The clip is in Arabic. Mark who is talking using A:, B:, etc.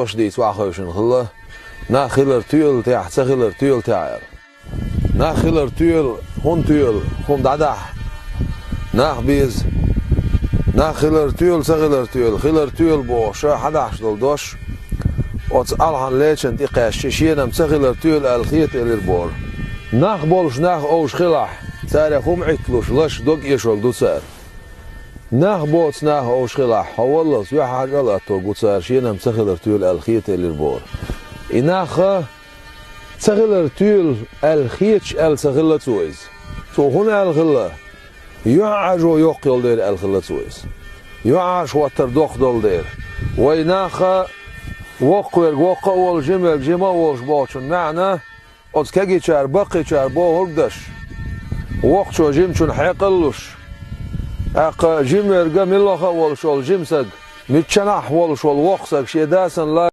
A: توش ديت واخوشن خلا نا خلر تيل تاع خلر تيل تاع نا خلر تيل هون تيل خون دادا نا بيز نا خلر تيل خلر تيل خلر تيل بو شا 11 دول دوش اوت الهان ليشن دي قاش شينم خلر تيل الخيت البور ناخ بولش ناخ اوش خلاح ساري خوم عتلوش لش دوق يشول دو سار ناخ بوت ناخ اوش خلاح والله سوي حاجه لا تو قلت سار شينم خلر تيل الخيت البور إناخ تغلر تيل الخيتش الخلة تويز تو هنا الخلة يعج ويقل دير الخلة تويز يعج وتردوخ دول دير وإناخ وقوير وقوال جمل جما وش باشن معنا أتكاجي شار بقي شار بو هردش وقت شو جيم شون حيقلوش أق جمر جميل خوال شول جيمسك متشنح وال شول وقسك شيداسن لا